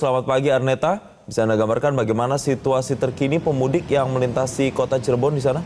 selamat pagi Arneta. Bisa Anda gambarkan bagaimana situasi terkini pemudik yang melintasi kota Cirebon di sana?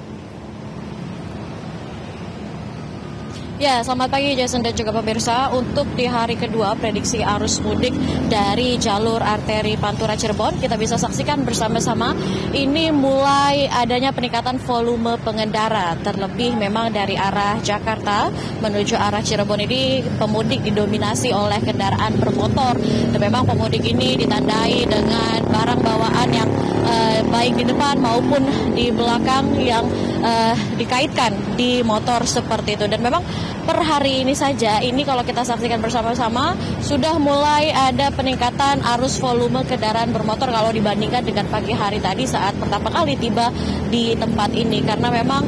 Ya, selamat pagi Jason dan juga pemirsa. Untuk di hari kedua prediksi arus mudik dari jalur arteri Pantura Cirebon, kita bisa saksikan bersama-sama ini mulai adanya peningkatan volume pengendara. Terlebih memang dari arah Jakarta menuju arah Cirebon ini pemudik didominasi oleh kendaraan bermotor. Dan memang pemudik ini ditandai dengan barang bawaan yang baik di depan maupun di belakang yang dikaitkan di motor seperti itu. Dan memang per hari ini saja, ini kalau kita saksikan bersama-sama, sudah mulai ada peningkatan arus volume kendaraan bermotor kalau dibandingkan dengan pagi hari tadi saat pertama kali tiba di tempat ini. Karena memang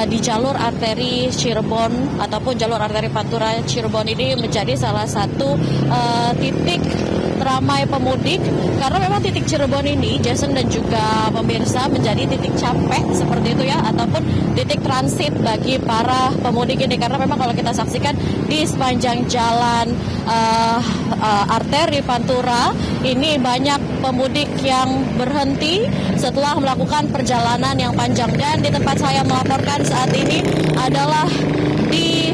di jalur arteri Cirebon ataupun jalur arteri Pantura Cirebon ini menjadi salah satu titik ramai pemudik. Karena memang titik Cirebon ini, Jason dan juga pemirsa, menjadi titik capek seperti itu ya, ataupun titik transit bagi para pemudik ini. Karena memang kalau kita saksikan di sepanjang jalan arteri Pantura ini banyak pemudik yang berhenti setelah melakukan perjalanan yang panjang. Dan di tempat saya melaporkan saat ini adalah di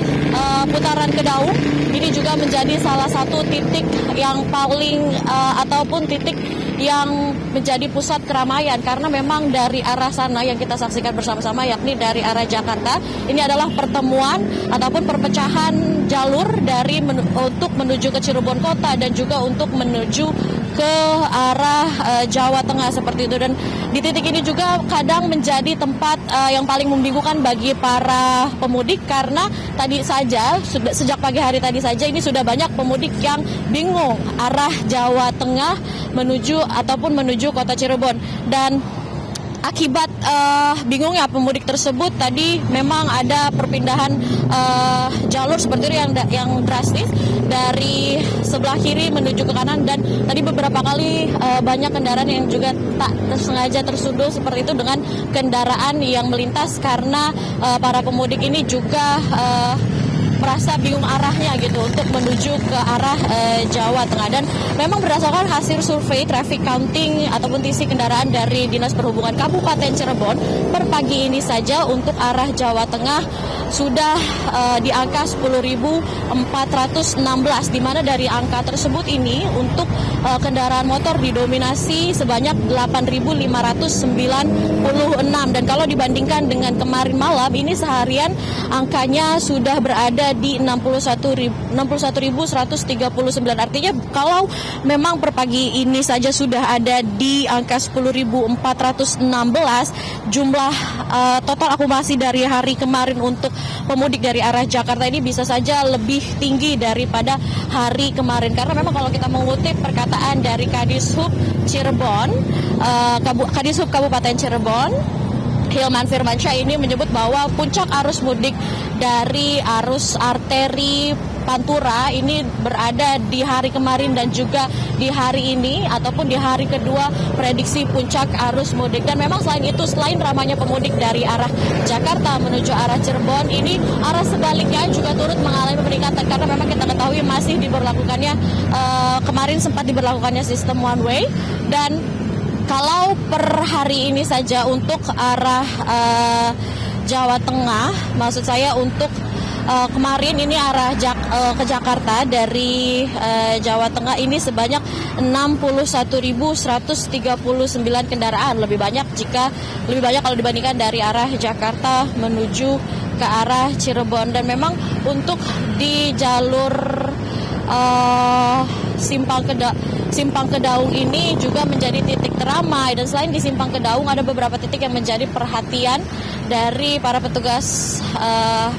putaran Kedaung. Ini juga menjadi salah satu titik yang paling ataupun titik yang menjadi pusat keramaian, karena memang dari arah sana yang kita saksikan bersama-sama, yakni dari arah Jakarta, ini adalah pertemuan ataupun perpecahan jalur dari untuk menuju ke Cirebon Kota dan juga untuk menuju ke arah Jawa Tengah seperti itu. Dan di titik ini juga kadang menjadi tempat yang paling membingungkan bagi para pemudik, karena tadi saja sejak pagi hari tadi saja ini sudah banyak pemudik yang bingung arah Jawa Tengah menuju kota Cirebon. Dan akibat bingungnya pemudik tersebut, tadi memang ada perpindahan jalur seperti itu yang drastis dari sebelah kiri menuju ke kanan. Dan tadi beberapa kali banyak kendaraan yang juga tak sengaja tersundul seperti itu dengan kendaraan yang melintas, karena para pemudik ini juga merasa bingung arahnya gitu untuk menuju ke arah Jawa Tengah. Dan memang berdasarkan hasil survei traffic counting ataupun TC kendaraan dari Dinas Perhubungan Kabupaten Cirebon, per pagi ini saja untuk arah Jawa Tengah sudah di angka 10.416, di mana dari angka tersebut ini untuk kendaraan motor didominasi sebanyak 8.596. Dan kalau dibandingkan dengan kemarin malam, ini seharian angkanya sudah berada di 61.139. Artinya kalau memang per pagi ini saja sudah ada di angka 10.416, jumlah total akumulasi dari hari kemarin untuk pemudik dari arah Jakarta ini bisa saja lebih tinggi daripada hari kemarin. Karena memang kalau kita mengutip perkataan dari Kadishub Cirebon, Kadishub Kabupaten Cirebon, Hilman Firmansyah, ini menyebut bahwa puncak arus mudik dari arus arteri Pantura ini berada di hari kemarin dan juga di hari ini ataupun di hari kedua prediksi puncak arus mudik. Dan memang selain itu, selain ramainya pemudik dari arah Jakarta menuju arah Cirebon, ini arah sebaliknya juga turut mengalami peningkatan, karena memang kita ketahui masih diberlakukannya kemarin sempat diberlakukannya sistem one way. Dan kalau per hari ini saja untuk arah Jawa Tengah, maksud saya untuk kemarin ini arah ke Jakarta dari Jawa Tengah ini sebanyak 61.139 kendaraan, lebih banyak kalau dibandingkan dari arah Jakarta menuju ke arah Cirebon. Dan memang untuk di jalur Simpang Kedaung ini juga menjadi titik teramai. Dan selain di Simpang Kedaung, ada beberapa titik yang menjadi perhatian dari para petugas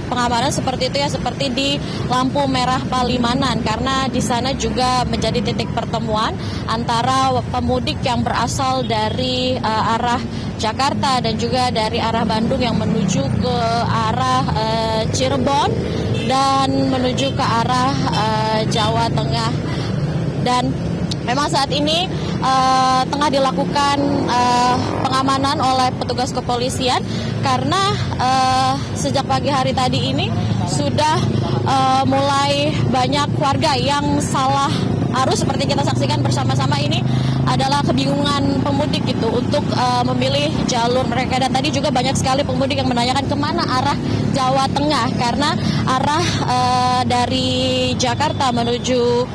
pengamanan seperti itu ya, seperti di lampu merah Palimanan, karena di sana juga menjadi titik pertemuan antara pemudik yang berasal dari arah Jakarta dan juga dari arah Bandung yang menuju ke arah Cirebon dan menuju ke arah Jawa Tengah. Dan memang saat ini tengah dilakukan pengamanan oleh petugas kepolisian, karena sejak pagi hari tadi ini sudah mulai banyak warga yang salah arus seperti kita saksikan bersama-sama ini. adalah kebingungan pemudik gitu untuk memilih jalur mereka. Dan tadi juga banyak sekali pemudik yang menanyakan kemana arah Jawa Tengah, karena arah dari Jakarta menuju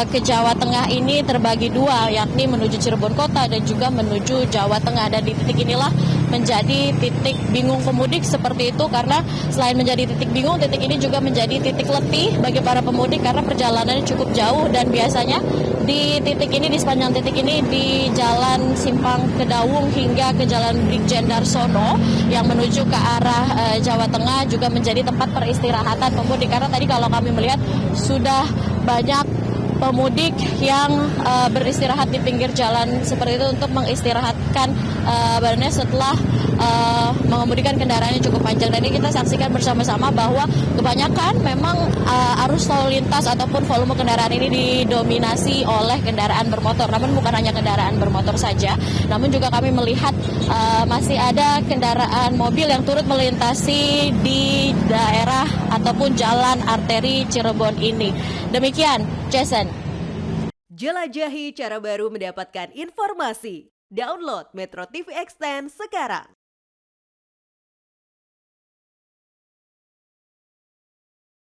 ke Jawa Tengah ini terbagi dua, yakni menuju Cirebon Kota dan juga menuju Jawa Tengah. Dan di titik inilah menjadi titik bingung pemudik seperti itu, karena selain menjadi titik bingung, titik ini juga menjadi titik letih bagi para pemudik karena perjalanannya cukup jauh. Dan biasanya di titik ini, di sepanjang titik ini, di Jalan Simpang Kedaung hingga ke Jalan Brigjen Darsono yang menuju ke arah Jawa Tengah juga menjadi tempat peristirahatan pemudik, karena tadi kalau kami melihat sudah banyak pemudik yang beristirahat di pinggir jalan seperti itu untuk mengistirahatkan badannya setelah mengemudikan kendaraannya cukup panjang. Dan ini kita saksikan bersama-sama bahwa kebanyakan memang arus lalu lintas ataupun volume kendaraan ini didominasi oleh kendaraan bermotor. Namun bukan hanya kendaraan bermotor saja, namun juga kami melihat masih ada kendaraan mobil yang turut melintasi di daerah ataupun jalan arteri Cirebon ini. Demikian, Jason. Jelajahi cara baru mendapatkan informasi. Download Metro TV Extend sekarang.